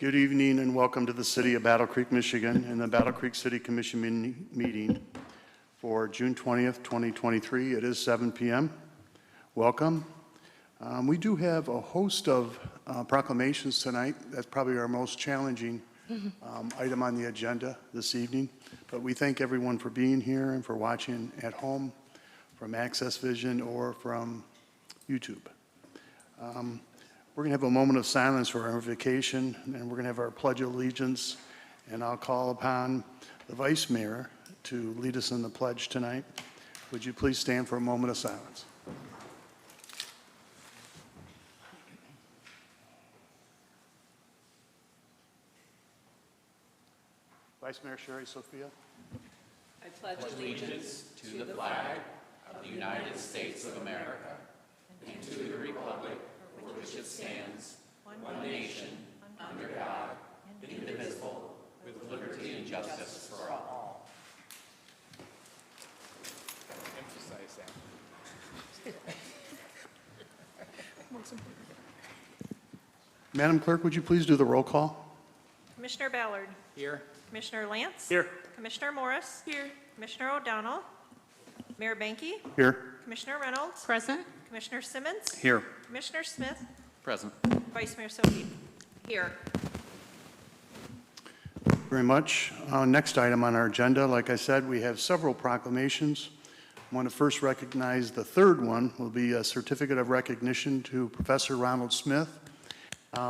Good evening and welcome to the City of Battle Creek, Michigan and the Battle Creek City Commission meeting for June 20th, 2023. It is 7 p.m. Welcome. We do have a host of proclamations tonight. That's probably our most challenging item on the agenda this evening. But we thank everyone for being here and for watching at home from AccessVision or from YouTube. We're going to have a moment of silence for our invocation, and we're going to have our Pledge of Allegiance, and I'll call upon the Vice Mayor to lead us in the pledge tonight. Would you please stand for a moment of silence? Vice Mayor Sherry Sophia. I pledge allegiance to the flag of the United States of America and to the republic for which it stands, one nation, under God, indivisible, with liberty and justice for all. Emphasize that. Madam Clerk, would you please do the roll call? Commissioner Ballard. Here. Commissioner Lance. Here. Commissioner Morris. Here. Commissioner O'Donnell. Mayor Banky. Here. Commissioner Reynolds. Present. Commissioner Simmons. Here. Commissioner Smith. Present. Vice Mayor Sophie. Here. Very much. Next item on our agenda, like I said, we have several proclamations. I want to first recognize the third one will be a certificate of recognition to Professor Ronald Smith.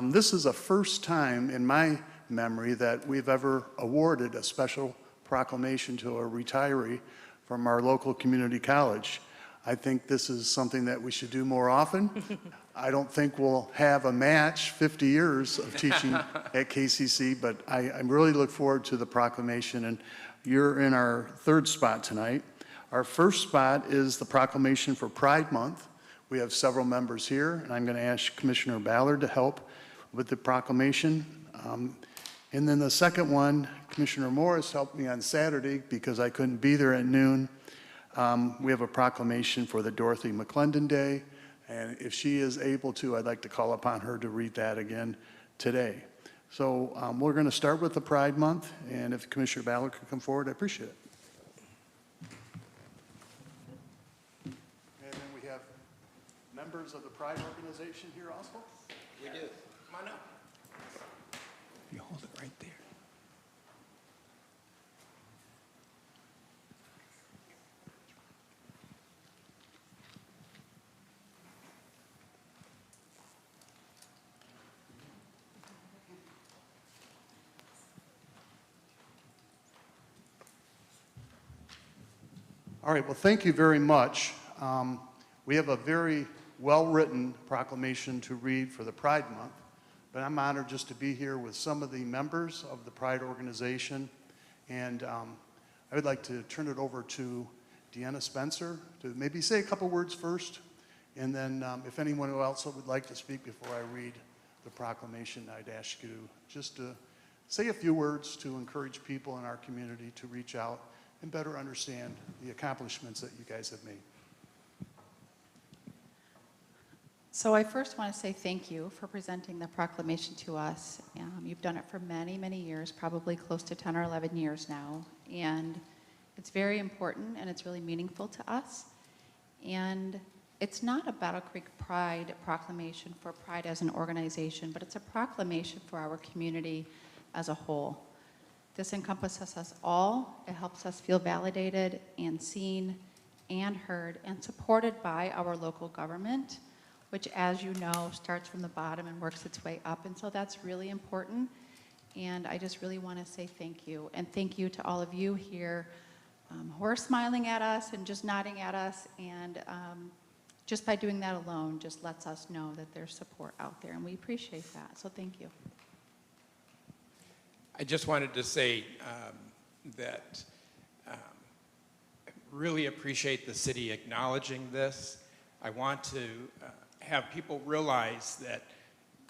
This is the first time in my memory that we've ever awarded a special proclamation to a retiree from our local community college. I think this is something that we should do more often. I don't think we'll have a match 50 years of teaching at KCC, but I really look forward to the proclamation, and you're in our third spot tonight. Our first spot is the proclamation for Pride Month. We have several members here, and I'm going to ask Commissioner Ballard to help with the proclamation. And then the second one, Commissioner Morris helped me on Saturday because I couldn't be there at noon. We have a proclamation for the Dorothy McClendon Day, and if she is able to, I'd like to call upon her to read that again today. So we're going to start with the Pride Month, and if Commissioner Ballard could come forward, I appreciate it. And then we have members of the Pride organization here also. We do. Come on up. You hold it right there. All right, well, thank you very much. We have a very well-written proclamation to read for the Pride Month, but I'm honored just to be here with some of the members of the Pride organization, and I would like to turn it over to Deanna Spencer to maybe say a couple words first, and then if anyone else would like to speak before I read the proclamation, I'd ask you just to say a few words to encourage people in our community to reach out and better understand the accomplishments that you guys have made. So I first want to say thank you for presenting the proclamation to us. You've done it for many, many years, probably close to 10 or 11 years now. And it's very important and it's really meaningful to us. And it's not a Battle Creek Pride proclamation for Pride as an organization, but it's a proclamation for our community as a whole. This encompasses us all. It helps us feel validated and seen and heard and supported by our local government, which, as you know, starts from the bottom and works its way up. And so that's really important. And I just really want to say thank you. And thank you to all of you here who are smiling at us and just nodding at us. And just by doing that alone just lets us know that there's support out there. And we appreciate that. So thank you. I just wanted to say that I really appreciate the city acknowledging this. I want to have people realize that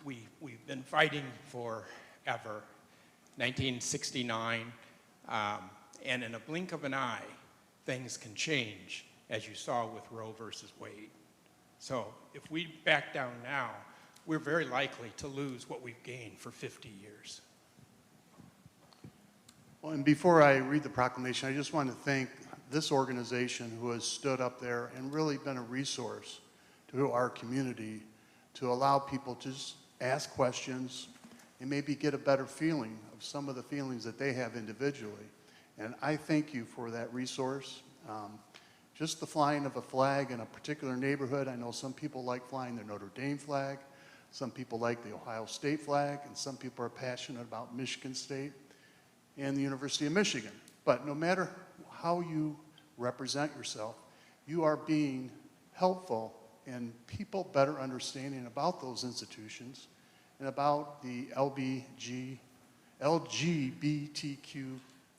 we've been fighting forever, 1969, and in a blink of an eye, things can change, as you saw with Roe versus Wade. So if we back down now, we're very likely to lose what we've gained for 50 years. Well, and before I read the proclamation, I just want to thank this organization who has stood up there and really been a resource to our community to allow people to just ask questions and maybe get a better feeling of some of the feelings that they have individually. And I thank you for that resource. Just the flying of a flag in a particular neighborhood, I know some people like flying the Notre Dame flag, some people like the Ohio State flag, and some people are passionate about Michigan State and the University of Michigan. But no matter how you represent yourself, you are being helpful in people better understanding about those institutions and about the LGBTQ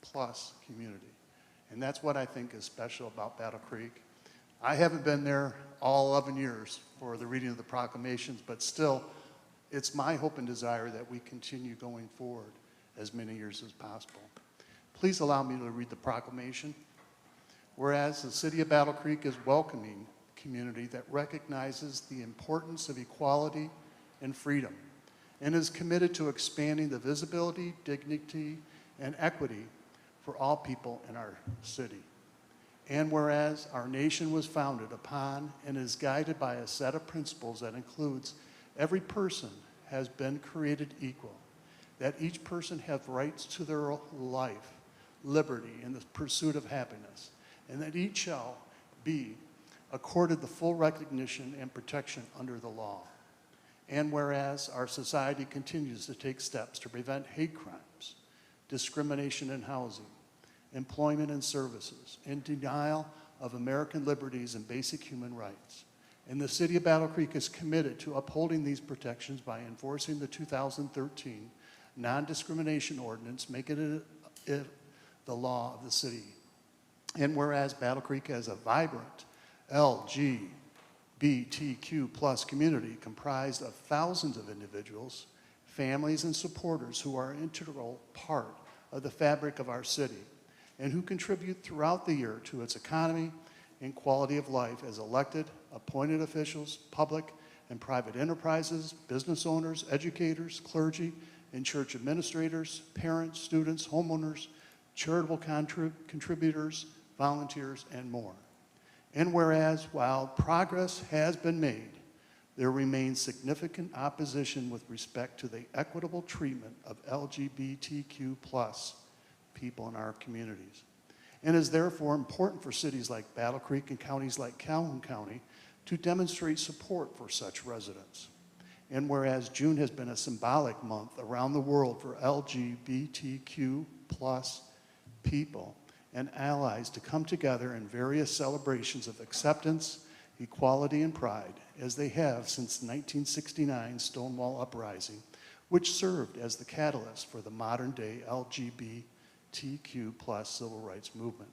plus community. And that's what I think is special about Battle Creek. I haven't been there all 11 years for the reading of the proclamations, but still, it's my hope and desire that we continue going forward as many years as possible. Please allow me to read the proclamation. Whereas the City of Battle Creek is welcoming a community that recognizes the importance of equality and freedom and is committed to expanding the visibility, dignity, and equity for all people in our city. And whereas our nation was founded upon and is guided by a set of principles that includes every person has been created equal, that each person has rights to their life, liberty, and the pursuit of happiness, and that each shall be accorded the full recognition and protection under the law. And whereas our society continues to take steps to prevent hate crimes, discrimination in housing, employment and services, and denial of American liberties and basic human rights. And the City of Battle Creek is committed to upholding these protections by enforcing the 2013 non-discrimination ordinance, making it the law of the city. And whereas Battle Creek has a vibrant LGBTQ plus community comprised of thousands of individuals, families, and supporters who are an integral part of the fabric of our city and who contribute throughout the year to its economy and quality of life as elected, appointed officials, public and private enterprises, business owners, educators, clergy, and church administrators, parents, students, homeowners, charitable contributors, volunteers, and more. And whereas while progress has been made, there remains significant opposition with respect to the equitable treatment of LGBTQ plus people in our communities. And is therefore important for cities like Battle Creek and counties like Calhoun County to demonstrate support for such residents. And whereas June has been a symbolic month around the world for LGBTQ plus people and allies to come together in various celebrations of acceptance, equality, and pride, as they have since the 1969 Stonewall Uprising, which served as the catalyst for the modern-day LGBTQ plus civil rights movement.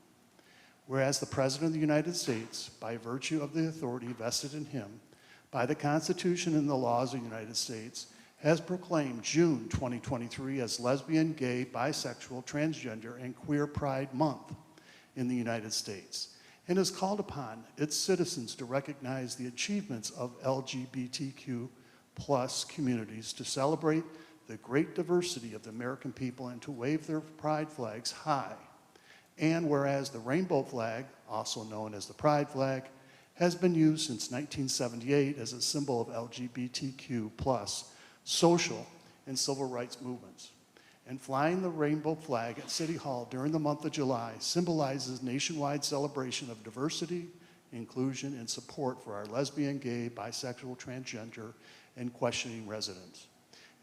Whereas the President of the United States, by virtue of the authority vested in him by the Constitution and the laws of the United States, has proclaimed June 2023 as Lesbian, Gay, Bisexual, Transgender, and Queer Pride Month in the United States, and has called upon its citizens to recognize the achievements of LGBTQ plus communities, to celebrate the great diversity of the American people, and to wave their pride flags high. And whereas the rainbow flag, also known as the pride flag, has been used since 1978 as a symbol of LGBTQ plus social and civil rights movements. And flying the rainbow flag at City Hall during the month of July symbolizes nationwide celebration of diversity, inclusion, and support for our lesbian, gay, bisexual, transgender, and questioning residents.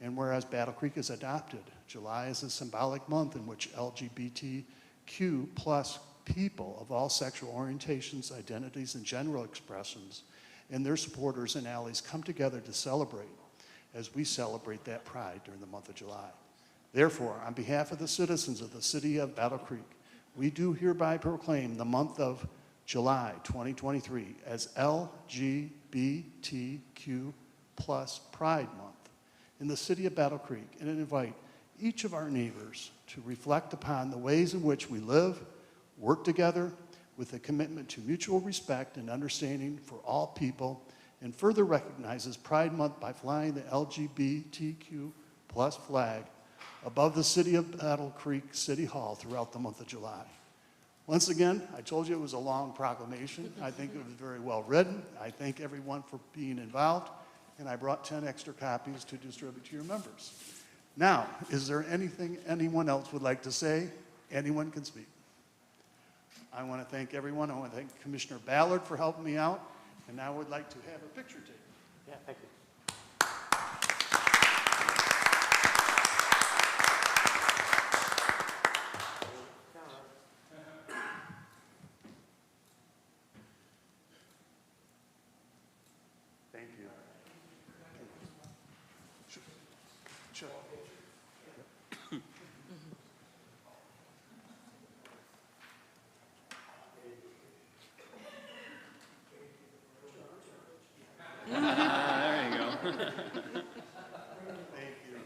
And whereas Battle Creek has adopted July as a symbolic month in which LGBTQ plus people of all sexual orientations, identities, and gender expressions, and their supporters and allies come together to celebrate as we celebrate that pride during the month of July. Therefore, on behalf of the citizens of the City of Battle Creek, we do hereby proclaim the month of July 2023 as LGBTQ plus Pride Month in the City of Battle Creek, and invite each of our neighbors to reflect upon the ways in which we live, work together with a commitment to mutual respect and understanding for all people, and further recognizes Pride Month by flying the LGBTQ+ flag above the City of Battle Creek City Hall throughout the month of July. Once again, I told you it was a long proclamation. I think it was very well written. I thank everyone for being involved, and I brought 10 extra copies to distribute to your members. Now, is there anything anyone else would like to say? Anyone can speak. I want to thank everyone. I want to thank Commissioner Ballard for helping me out, and now I would like to have a picture taken. Yeah, thank you. Thank you. Sure. There you go. Thank you.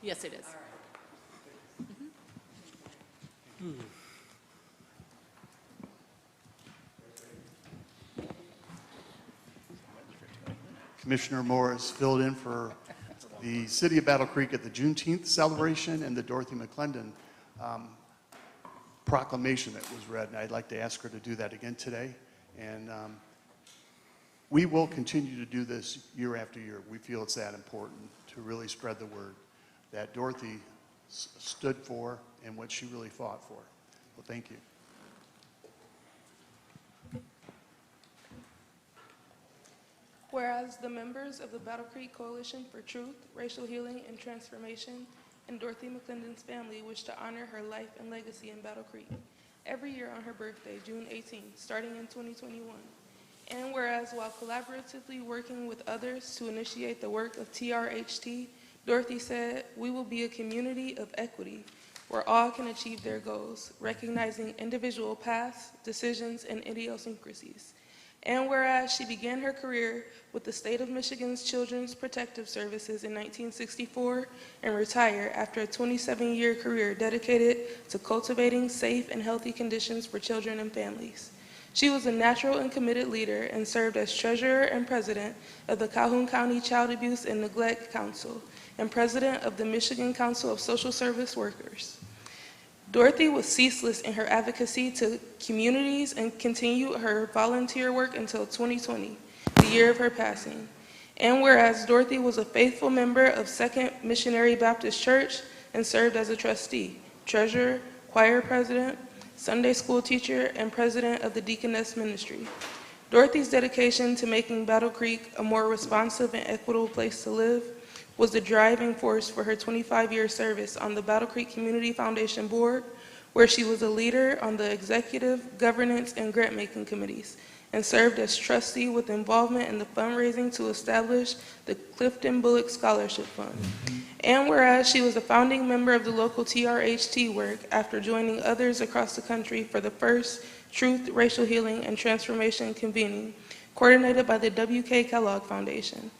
Yes, it is. Commissioner Morris filled in for the City of Battle Creek at the Juneteenth celebration and the Dorothy McClendon proclamation that was read, and I'd like to ask her to do that again today. And we will continue to do this year after year. We feel it's that important to really spread the word that Dorothy stood for and what she really fought for. Well, thank you. Whereas the members of the Battle Creek Coalition for Truth, Racial Healing, and Transformation and Dorothy McClendon's family wish to honor her life and legacy in Battle Creek every year on her birthday, June 18th, starting in 2021. And whereas while collaboratively working with others to initiate the work of TRHT, Dorothy said, "We will be a community of equity where all can achieve their goals, recognizing individual paths, decisions, and idiosyncrasies." And whereas she began her career with the state of Michigan's Children's Protective Services in 1964 and retired after a 27-year career dedicated to cultivating safe and healthy conditions for children and families. She was a natural and committed leader and served as treasurer and president of the Calhoun County Child Abuse and Neglect Council and president of the Michigan Council of Social Service Workers. Dorothy was ceaseless in her advocacy to communities and continued her volunteer work until 2020, the year of her passing. And whereas Dorothy was a faithful member of Second Missionary Baptist Church and served as a trustee, treasurer, choir president, Sunday school teacher, and president of the Deaconess Ministry. Dorothy's dedication to making Battle Creek a more responsive and equitable place to live was the driving force for her 25-year service on the Battle Creek Community Foundation Board, where she was a leader on the executive, governance, and grant-making committees, and served as trustee with involvement in the fundraising to establish the Clifton Bullock Scholarship Fund. And whereas she was a founding member of the local TRHT work after joining others across the country for the first Truth, Racial Healing, and Transformation convening, coordinated by the W.K. Kellogg Foundation.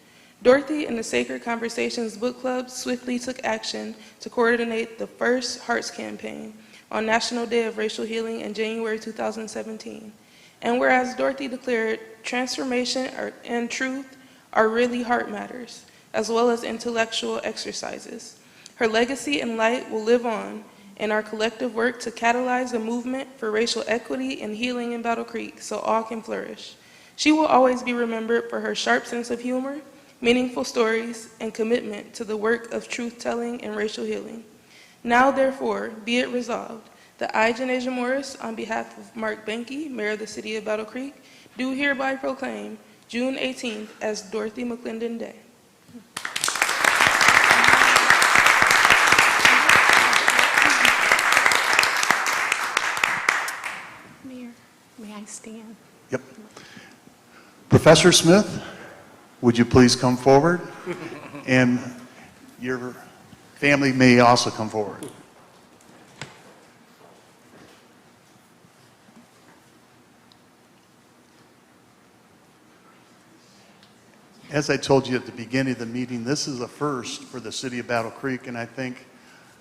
Dorothy and the Sacred Conversations Book Club swiftly took action to coordinate the first Hearts campaign on National Day of Racial Healing in January 2017. And whereas Dorothy declared transformation and truth are really heart matters, as well as intellectual exercises. Her legacy and light will live on in our collective work to catalyze a movement for racial equity and healing in Battle Creek so all can flourish. She will always be remembered for her sharp sense of humor, meaningful stories, and commitment to the work of truth-telling and racial healing. Now, therefore, be it resolved that I, Janasia Morris, on behalf of Mark Benke, Mayor of the City of Battle Creek, do hereby proclaim June 18th as Dorothy McClendon Day. Mayor, may I stand? Yep. Professor Smith, would you please come forward? And your family may also come forward. As I told you at the beginning of the meeting, this is a first for the city of Battle Creek, and I think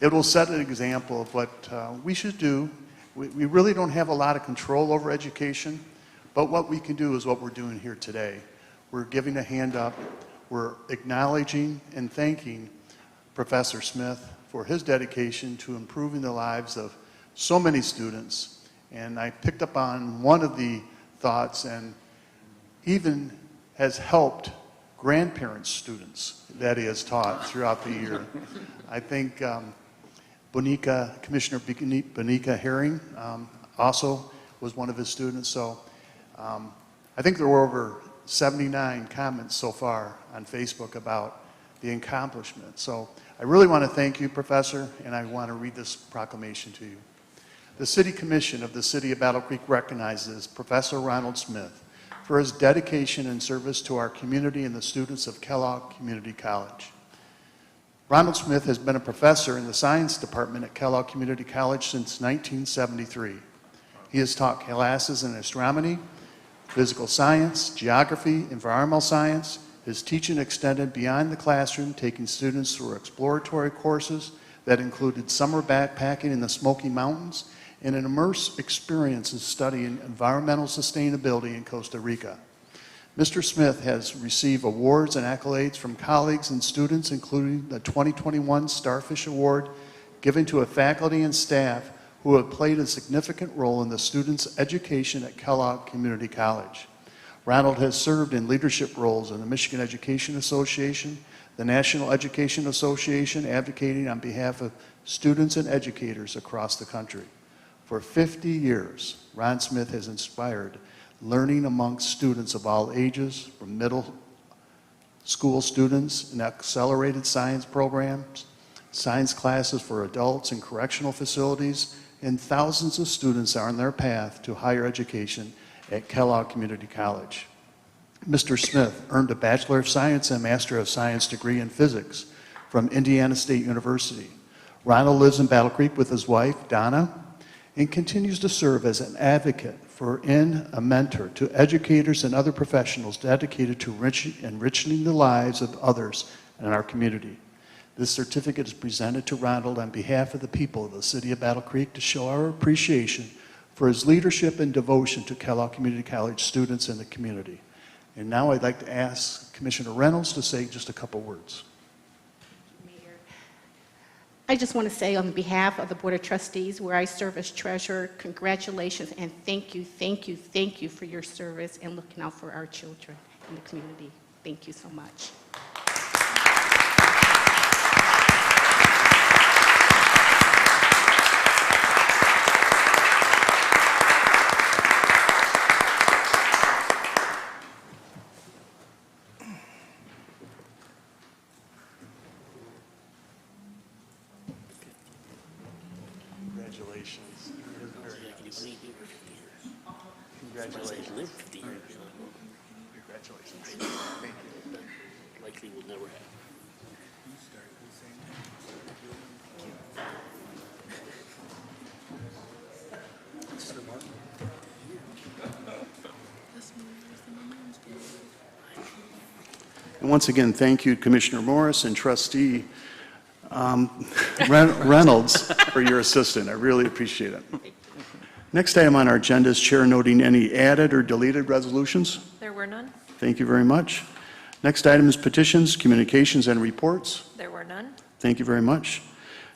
it will set an example of what we should do. We really don't have a lot of control over education, but what we can do is what we're doing here today. We're giving a hand up. We're acknowledging and thanking Professor Smith for his dedication to improving the lives of so many students. And I picked up on one of the thoughts, and even has helped grandparents' students that he has taught throughout the year. I think Commissioner Bonica Herring also was one of his students. So I think there were over 79 comments so far on Facebook about the accomplishment. So I really want to thank you, Professor, and I want to read this proclamation to you. The City Commission of the City of Battle Creek recognizes Professor Ronald Smith for his dedication and service to our community and the students of Kellogg Community College. Ronald Smith has been a professor in the science department at Kellogg Community College since 1973. He has taught classes in astronomy, physical science, geography, environmental science. His teaching extended beyond the classroom, taking students through exploratory courses that included summer backpacking in the Smoky Mountains and an immersive experience in studying environmental sustainability in Costa Rica. Mr. Smith has received awards and accolades from colleagues and students, including the 2021 Starfish Award given to a faculty and staff who have played a significant role in the students' education at Kellogg Community College. Ronald has served in leadership roles in the Michigan Education Association, the National Education Association, advocating on behalf of students and educators across the country. For 50 years, Ron Smith has inspired learning amongst students of all ages, from middle school students in accelerated science programs, science classes for adults in correctional facilities, and thousands of students are on their path to higher education at Kellogg Community College. Mr. Smith earned a Bachelor of Science and Master of Science degree in physics from Indiana State University. Ronald lives in Battle Creek with his wife, Donna, and continues to serve as an advocate for and a mentor to educators and other professionals dedicated to enriching the lives of others in our community. This certificate is presented to Ronald on behalf of the people of the city of Battle Creek to show our appreciation for his leadership and devotion to Kellogg Community College students and the community. And now I'd like to ask Commissioner Reynolds to say just a couple words. Mayor, I just want to say on behalf of the Board of Trustees, where I serve as treasurer, congratulations and thank you, thank you, thank you for your service and looking out for our children in the community. Thank you so much. Congratulations. Congratulations. Thank you. Likely will never happen. And once again, thank you, Commissioner Morris and Trustee Reynolds, for your assistance. I really appreciate it. Next item on our agenda is Chair noting any added or deleted resolutions. There were none. Thank you very much. Next item is petitions, communications, and reports. There were none. Thank you very much.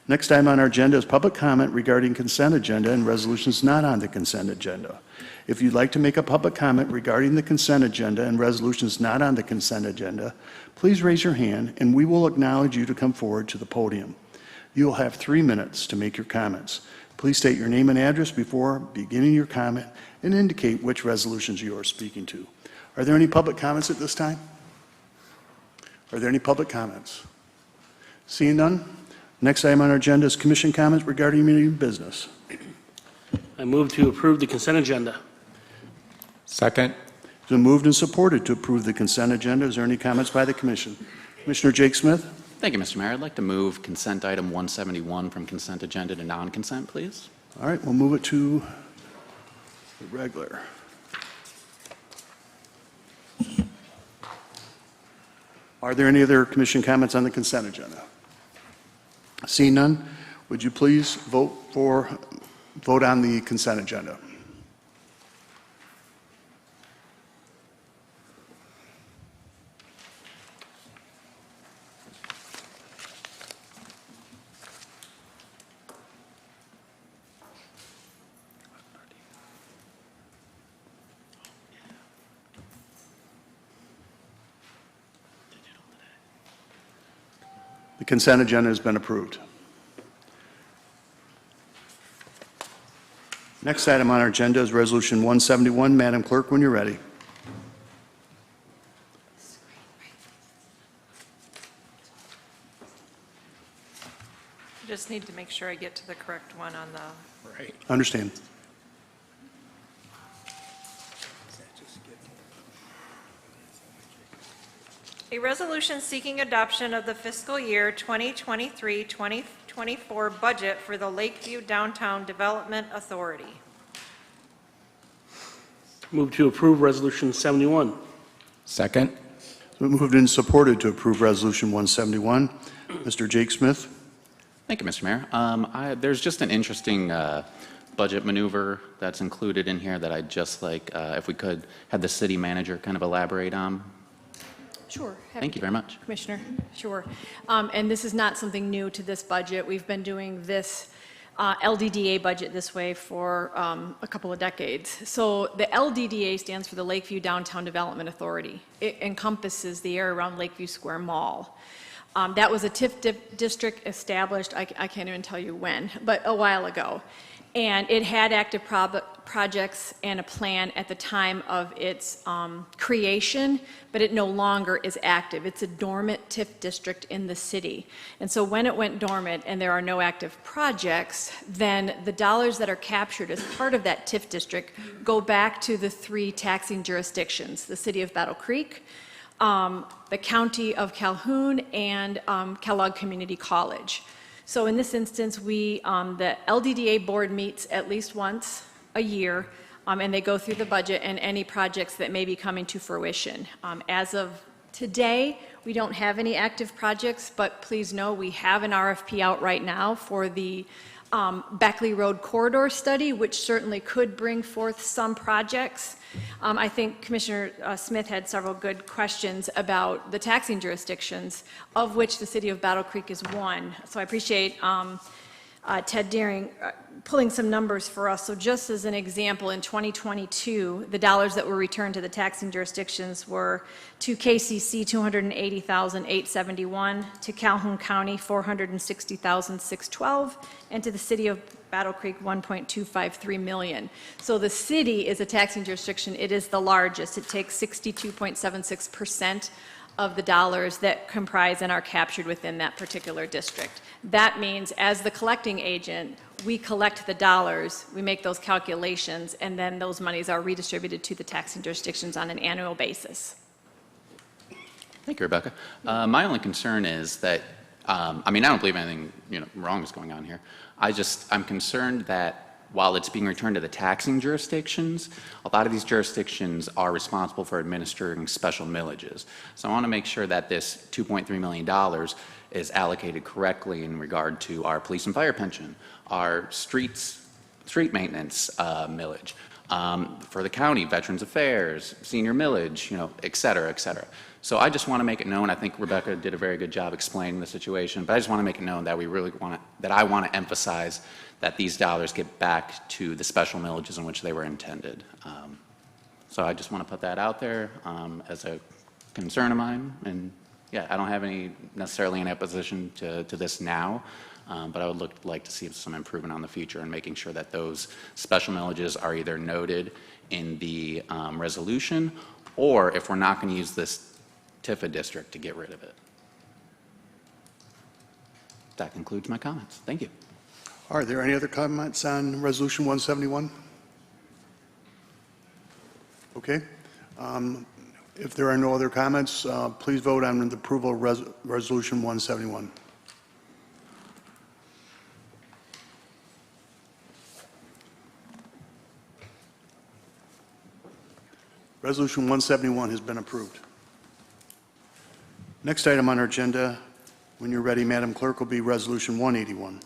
Next item on our agenda is public comment regarding consent agenda and resolutions not on the consent agenda. If you'd like to make a public comment regarding the consent agenda and resolutions not on the consent agenda, please raise your hand and we will acknowledge you to come forward to the podium. You will have 3 minutes to make your comments. Please state your name and address before beginning your comment and indicate which resolutions you are speaking to. Are there any public comments at this time? Are there any public comments? Seeing none? Next item on our agenda is commission comments regarding meeting business. I move to approve the consent agenda. Second. It's been moved and supported to approve the consent agenda. Is there any comments by the commission? Commissioner Jake Smith? Thank you, Mr. Mayor. I'd like to move consent item 171 from consent agenda to non-consent, please. All right, we'll move it to the regular. Are there any other commission comments on the consent agenda? Seeing none, would you please vote on the consent agenda? The consent agenda has been approved. Next item on our agenda is Resolution 171. Madam Clerk, when you're ready. I just need to make sure I get to the correct one on the, Right. Understand. a resolution seeking adoption of the fiscal year 2023-2024 budget for the Lakeview Downtown Development Authority. Move to approve Resolution 71. Second. It's been moved and supported to approve Resolution 171. Mr. Jake Smith? Thank you, Mr. Mayor. There's just an interesting budget maneuver that's included in here that I'd just like, if we could, have the city manager kind of elaborate on. Sure. Thank you very much. Commissioner, sure. And this is not something new to this budget. We've been doing this LDDA budget this way for a couple of decades. So the LDDA stands for the Lakeview Downtown Development Authority. It encompasses the area around Lakeview Square Mall. That was a TIF district established, I can't even tell you when, but a while ago. And it had active projects and a plan at the time of its creation, but it no longer is active. It's a dormant TIF district in the city. And so when it went dormant and there are no active projects, then the dollars that are captured as part of that TIF district go back to the 3 taxing jurisdictions, the city of Battle Creek, the county of Calhoun, and Kellogg Community College. So in this instance, the LDDA board meets at least once a year, and they go through the budget and any projects that may be coming to fruition. As of today, we don't have any active projects, but please know we have an RFP out right now for the Beckley Road Corridor Study, which certainly could bring forth some projects. I think Commissioner Smith had several good questions about the taxing jurisdictions, of which the city of Battle Creek is one. So I appreciate Ted Deering pulling some numbers for us. So just as an example, in 2022, the dollars that were returned to the taxing jurisdictions were to KCC $280,871, to Calhoun County $460,612, and to the city of Battle Creek $1.253 million. So the city is a taxing jurisdiction. It is the largest. It takes 62.76% of the dollars that comprise and are captured within that particular district. That means as the collecting agent, we collect the dollars, we make those calculations, and then those monies are redistributed to the taxing jurisdictions on an annual basis. Thank you, Rebecca. My only concern is that, I don't believe anything wrong is going on here. I'm concerned that while it's being returned to the taxing jurisdictions, a lot of these jurisdictions are responsible for administering special millages. So I want to make sure that this $2.3 million is allocated correctly in regard to our police and fire pension, our street maintenance millage, for the county, Veterans Affairs, senior millage, et cetera, et cetera. So I just want to make it known, I think Rebecca did a very good job explaining the situation, but I just want to make it known that I want to emphasize that these dollars get back to the special millages in which they were intended. So I just want to put that out there as a concern of mine. And yeah, I don't have necessarily any opposition to this now, but I would like to see some improvement on the future and making sure that those special millages are either noted in the resolution, or if we're not going to use this TIFA district, to get rid of it. That concludes my comments. Thank you. Are there any other comments on Resolution 171? Okay. If there are no other comments, please vote on the approval of Resolution 171. Resolution 171 has been approved. Next item on our agenda, when you're ready, Madam Clerk, will be Resolution 181.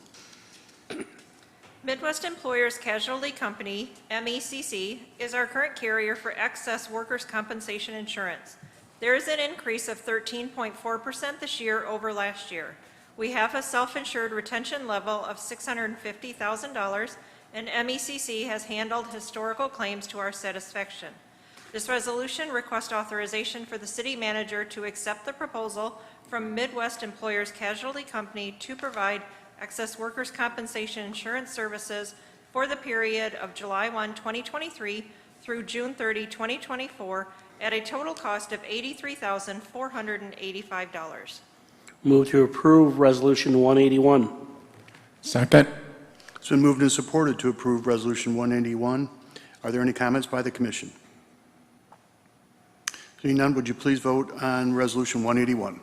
Midwest Employers Casualty Company, MECC, is our current carrier for excess workers' compensation insurance. There is an increase of 13.4% this year over last year. We have a self-insured retention level of $650,000, and MECC has handled historical claims to our satisfaction. This resolution requests authorization for the city manager to accept the proposal from Midwest Employers Casualty Company to provide excess workers' compensation insurance services for the period of July 1, 2023 through June 30, 2024 at a total cost of $83,485. Move to approve Resolution 181. Second. It's been moved and supported to approve Resolution 181. Are there any comments by the commission? Seeing none, would you please vote on Resolution 181?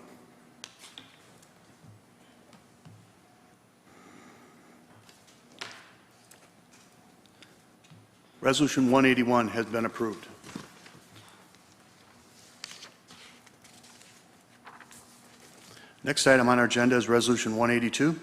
Resolution 181 has been approved. Next item on our agenda is Resolution 182.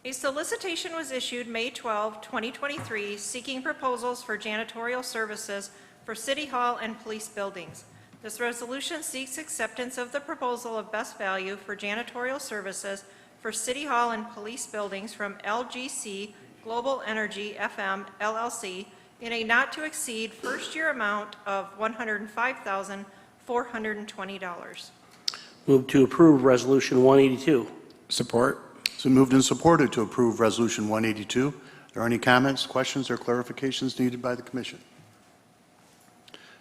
A solicitation was issued May 12, 2023, seeking proposals for janitorial services for City Hall and police buildings. This resolution seeks acceptance of the proposal of best value for janitorial services for City Hall and police buildings from LGC Global Energy FM LLC in a not-to-exceed first-year amount of $105,420. Move to approve Resolution 182. Support. It's been moved and supported to approve Resolution 182. Are there any comments, questions, or clarifications needed by the commission?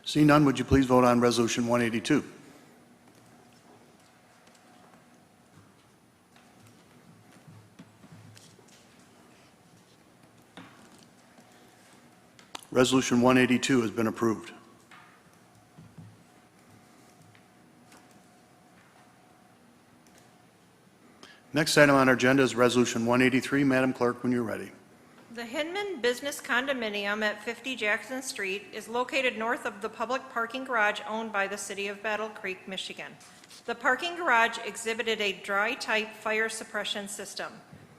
Seeing none, would you please vote on Resolution 182? Resolution 182 has been approved. Next item on our agenda is Resolution 183. Madam Clerk, when you're ready. The Hinman Business Condominium at 50 Jackson Street is located north of the public parking garage owned by the City of Battle Creek, Michigan. The parking garage exhibited a dry-type fire suppression system.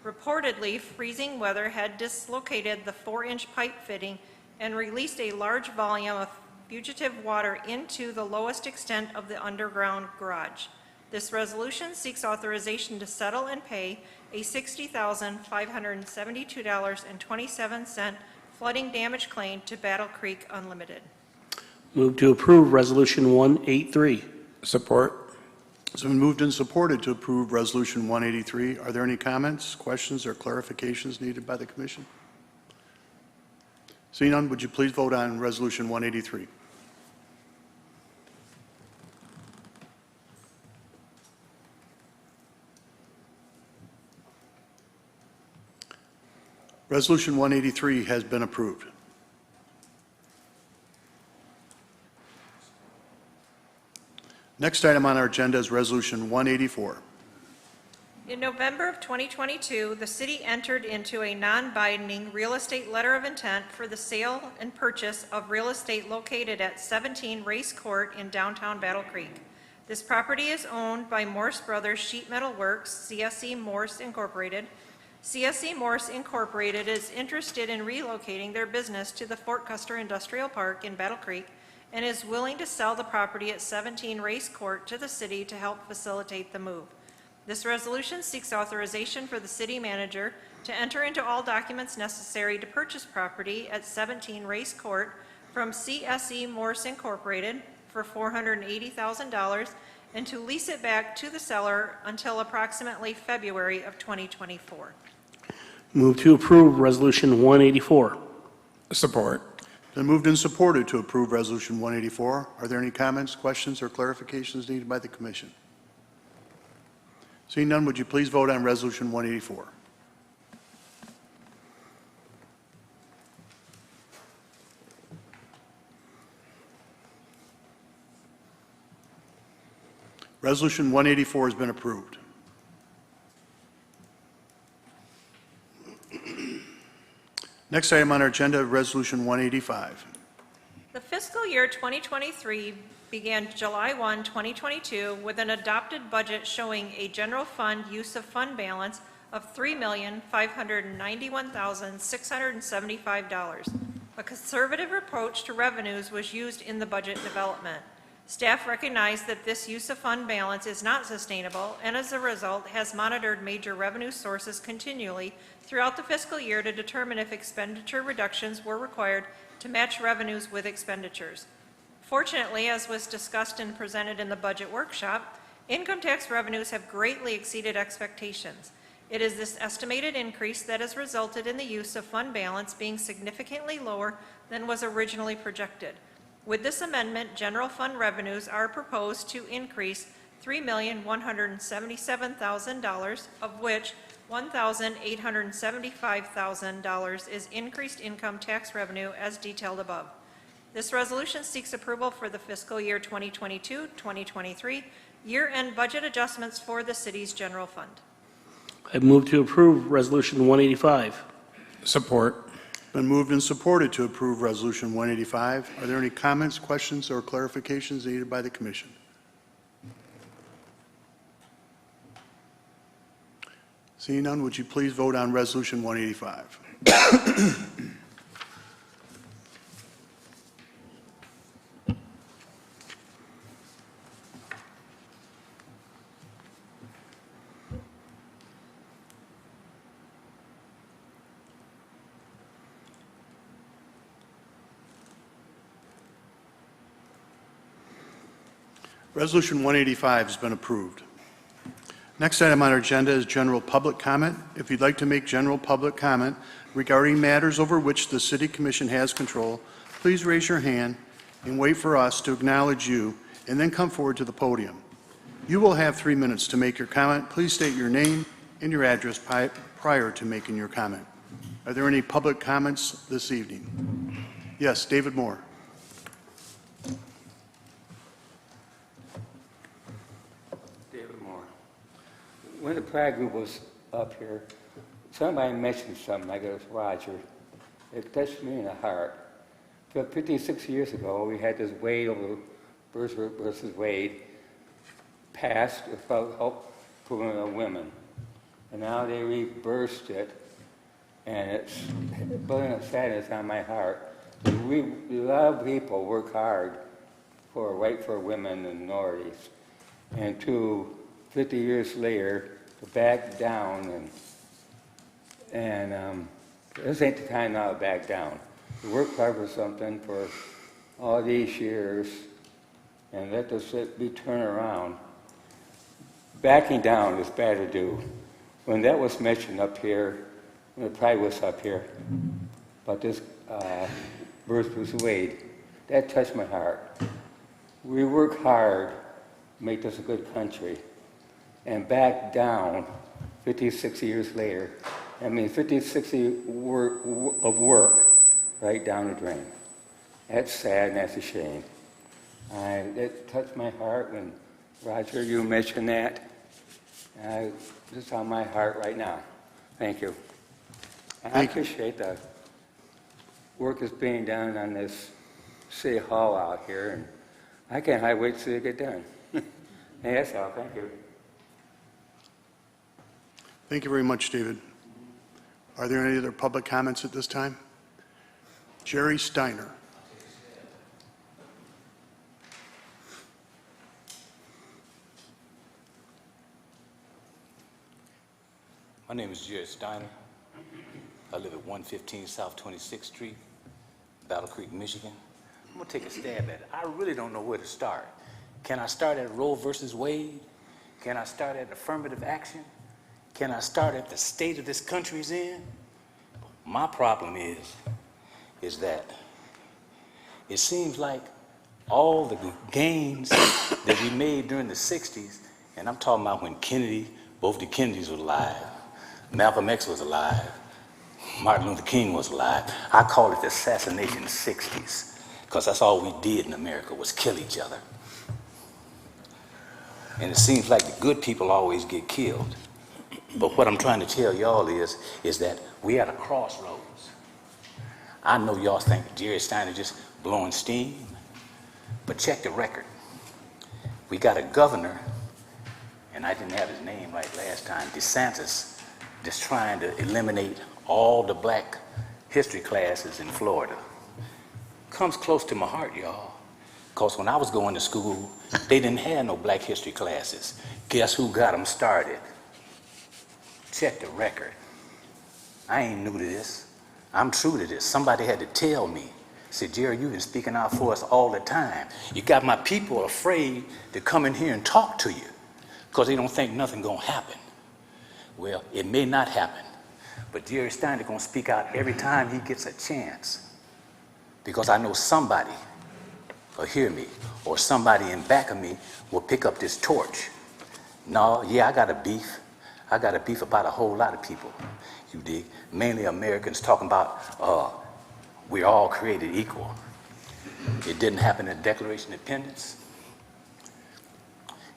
Reportedly, freezing weather had dislocated the 4-inch pipe fitting and released a large volume of fugitive water into the lowest extent of the underground garage. This resolution seeks authorization to settle and pay a $60,572.27 flooding damage claim to Battle Creek Unlimited. Move to approve Resolution 183. Support. It's been moved and supported to approve Resolution 183. Are there any comments, questions, or clarifications needed by the commission? Seeing none, would you please vote on Resolution 183? Resolution 183 has been approved. Next item on our agenda is Resolution 184. In November of 2022, the city entered into a non-binding real estate letter of intent for the sale and purchase of real estate located at 17 Race Court in downtown Battle Creek. This property is owned by Morse Brothers Sheet Metal Works, CSE Morse Incorporated. CSE Morse Incorporated is interested in relocating their business to the Fort Custer Industrial Park in Battle Creek and is willing to sell the property at 17 Race Court to the city to help facilitate the move. This resolution seeks authorization for the city manager to enter into all documents necessary to purchase property at 17 Race Court from CSE Morse Incorporated for $480,000 and to lease it back to the seller until approximately February of 2024. Move to approve Resolution 184. Support. Been moved and supported to approve Resolution 184. Are there any comments, questions, or clarifications needed by the commission? Seeing none, would you please vote on Resolution 184? Resolution 184 has been approved. Next item on our agenda, Resolution 185. The fiscal year 2023 began July 1, 2022, with an adopted budget showing a general fund use of fund balance of $3,591,675. A conservative approach to revenues was used in the budget development. Staff recognized that this use of fund balance is not sustainable, and as a result has monitored major revenue sources continually throughout the fiscal year to determine if expenditure reductions were required to match revenues with expenditures. Fortunately, as was discussed and presented in the budget workshop, income tax revenues have greatly exceeded expectations. It is this estimated increase that has resulted in the use of fund balance being significantly lower than was originally projected. With this amendment, general fund revenues are proposed to increase $3,177,000, of which $1,875,000 is increased income tax revenue as detailed above. This resolution seeks approval for the fiscal year 2022-2023 year-end budget adjustments for the city's general fund. I move to approve Resolution 185. Support. Been moved and supported to approve Resolution 185. Are there any comments, questions, or clarifications needed by the commission? Seeing none, would you please vote on Resolution 185? Resolution 185 has been approved. Next item on our agenda is general public comment. If you'd like to make general public comment regarding matters over which the City Commission has control, please raise your hand and wait for us to acknowledge you and then come forward to the podium. You will have 3 minutes to make your comment. Please state your name and your address prior to making your comment. Are there any public comments this evening? Yes, David Moore. When the Pride group was up here, somebody mentioned something, I guess it was Roger. It touched me in the heart. 56 years ago, we had this Wade over versus Wade passed about help for women. And now they reversed it, and it's putting a sadness on my heart. A lot of people work hard for a right for women and minorities. And 50 years later, to back down, and this ain't the time now to back down. We worked hard for something for all these years, and let this be turned around. Backing down is bad to do. When that was mentioned up here, when the Pride was up here, but this versus Wade, that touched my heart. We work hard to make this a good country. And back down 50, 60 years later. 50, 60 of work right down the drain. That's sad and that's a shame. It touched my heart when, Roger, you mentioned that. It's on my heart right now. Thank you. And I appreciate the work that's being done on this City Hall out here, and I can't wait to see it get done. Hey, that's all. Thank you. Thank you very much, David. Are there any other public comments at this time? Jerry Steiner. My name is Jerry Steiner. I live at 115 South 26th Street, Battle Creek, Michigan. I'm gonna take a stab at it. I really don't know where to start. Can I start at Roe versus Wade? Can I start at affirmative action? Can I start at the state of this country's in? My problem is that it seems like all the gains that we made during the 60s, and I'm talking about when Kennedy, both the Kennedys were alive, Malcolm X was alive, Martin Luther King was alive. I call it the assassination 60s, because that's all we did in America was kill each other. And it seems like the good people always get killed. But what I'm trying to tell y'all is that we at a crossroads. I know y'all think Jerry Steiner just blowing steam, but check the record. We got a governor, and I didn't have his name right last time, DeSantis, just trying to eliminate all the black history classes in Florida. Comes close to my heart, y'all. Because when I was going to school, they didn't have no black history classes. Guess who got them started? Check the record. I ain't new to this. I'm true to this. Somebody had to tell me. Said, Jerry, you've been speaking out for us all the time. You got my people afraid to come in here and talk to you because they don't think nothing gonna happen. Well, it may not happen, but Jerry Steiner gonna speak out every time he gets a chance, because I know somebody will hear me, or somebody in back of me will pick up this torch. No, yeah, I got a beef. I got a beef about a whole lot of people, you dig? Mainly Americans talking about we're all created equal. It didn't happen in the Declaration of Independence.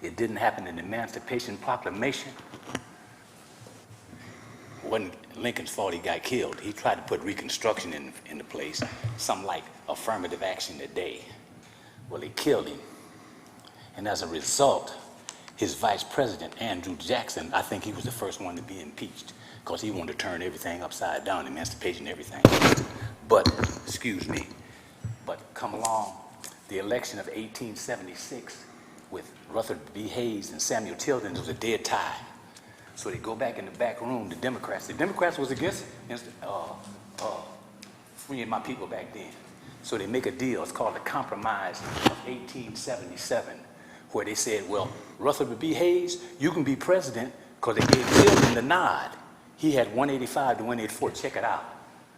It didn't happen in the Emancipation Proclamation. When Lincoln's fault he got killed, he tried to put Reconstruction into place, something like affirmative action today. Well, they killed him. And as a result, his vice president, Andrew Jackson, I think he was the first one to be impeached because he wanted to turn everything upside down, emancipation, everything. But, excuse me, but come along, the election of 1876 with Rutherford B. Hayes and Samuel Tilden, it was a dead tie. So they go back in the back room, the Democrats was against freeing my people back then. So they make a deal, it's called the Compromise of 1877, where they said, well, Rutherford B. Hayes, you can be president, because they gave Tilden the nod. He had 185 to 184, check it out.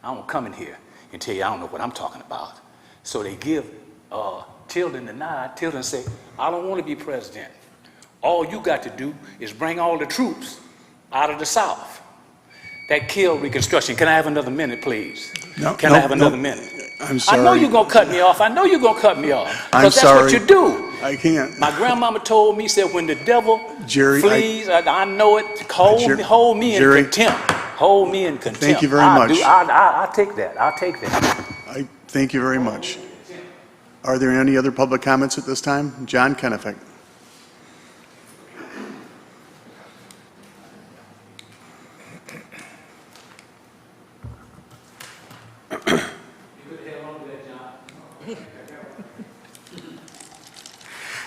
I won't come in here and tell you I don't know what I'm talking about. So they give Tilden the nod. Tilden say, I don't want to be president. All you got to do is bring all the troops out of the South. That killed Reconstruction. Can I have another minute, please? No, Can I have another minute? I'm sorry. I know you're going to cut me off. I know you're going to cut me off. I'm Because that's sorry. what you do. I can't. My grandmama told me, said, when the devil Jerry, flees, I know it, hold me in Jerry, contempt. Hold me in contempt. Thank you very much. I'll take that. I'll take that. I thank you very much. Are there any other public comments at this time? John Kennefick.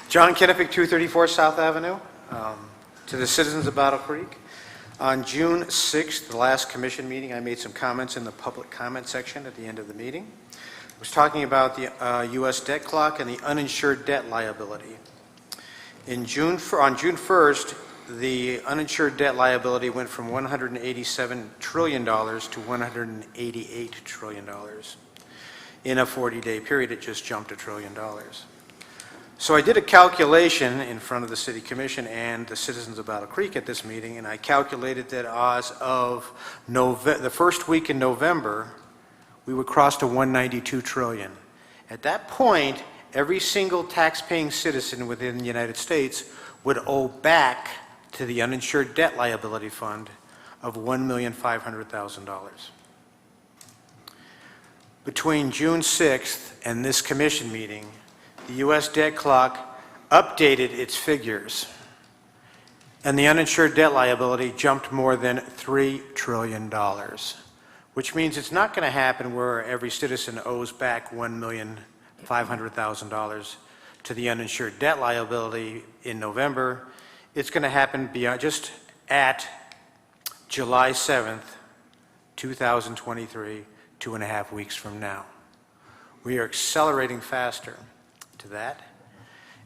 John Kennefick, 234 South Avenue. To the citizens of Battle Creek, on June 6th, the last commission meeting, I made some comments in the public comment section at the end of the meeting. I was talking about the U.S. debt clock and the uninsured debt liability. On June 1st, the uninsured debt liability went from $187 trillion to $188 trillion. In a 40-day period, it just jumped $1 trillion. So I did a calculation in front of the City Commission and the citizens of Battle Creek at this meeting, and I calculated that as of the first week in November, we would cross to $192 trillion. At that point, every single tax-paying citizen within the United States would owe back to the uninsured debt liability fund of $1,500,000. Between June 6th and this commission meeting, the U.S. debt clock updated its figures, and the uninsured debt liability jumped more than $3 trillion, which means it's not going to happen where every citizen owes back $1,500,000 to the uninsured debt liability in November. It's going to happen beyond, just at July 7th, 2023, 2.5 weeks from now. We are accelerating faster to that.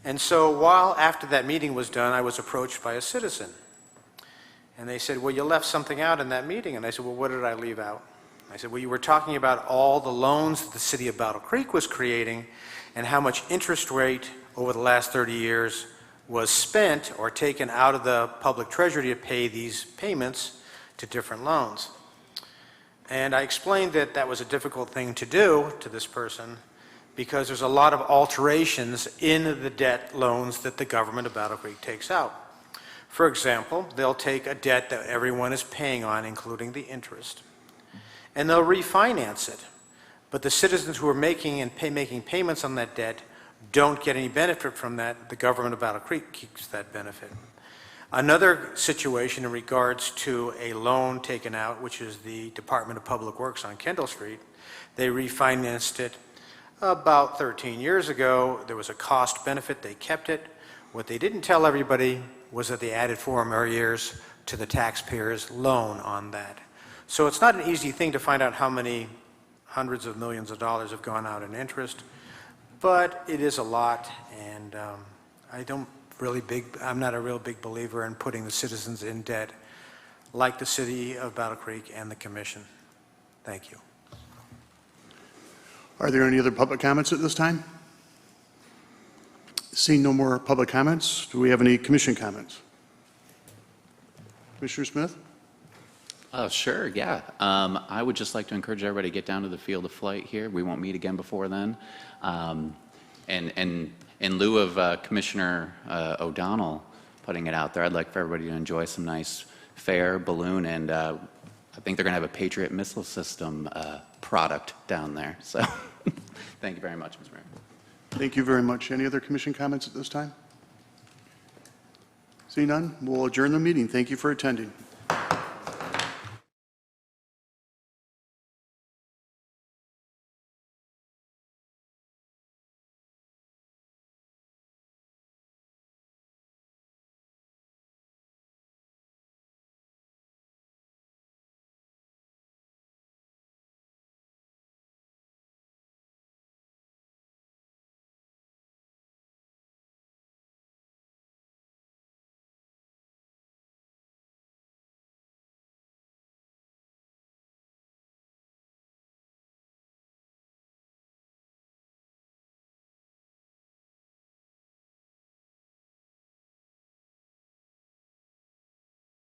And so while after that meeting was done, I was approached by a citizen. And they said, well, you left something out in that meeting. And I said, well, what did I leave out? I said, well, you were talking about all the loans that the city of Battle Creek was creating and how much interest rate over the last 30 years was spent or taken out of the public treasury to pay these payments to different loans. And I explained that that was a difficult thing to do to this person because there's a lot of alterations in the debt loans that the government of Battle Creek takes out. For example, they'll take a debt that everyone is paying on, including the interest, and they'll refinance it. But the citizens who are making payments on that debt don't get any benefit from that. The government of Battle Creek keeps that benefit. Another situation in regards to a loan taken out, which is the Department of Public Works on Kendall Street, they refinanced it about 13 years ago. There was a cost benefit, they kept it. What they didn't tell everybody was that they added 4 more years to the taxpayer's loan on that. So it's not an easy thing to find out how many hundreds of millions of dollars have gone out in interest, but it is a lot, and I'm not a real big believer in putting the citizens in debt like the City of Battle Creek and the Commission. Thank you. Are there any other public comments at this time? Seeing no more public comments, do we have any commission comments? Commissioner Smith? Sure, yeah. I would just like to encourage everybody to get down to the field of flight here. We won't meet again before then. And in lieu of Commissioner O'Donnell putting it out there, I'd like for everybody to enjoy some nice fair balloon, and I think they're going to have a Patriot missile system product down there. So thank you very much, Mr. Mayor. Thank you very much. Any other commission comments at this time? Seeing none, we'll adjourn the meeting. Thank you for attending.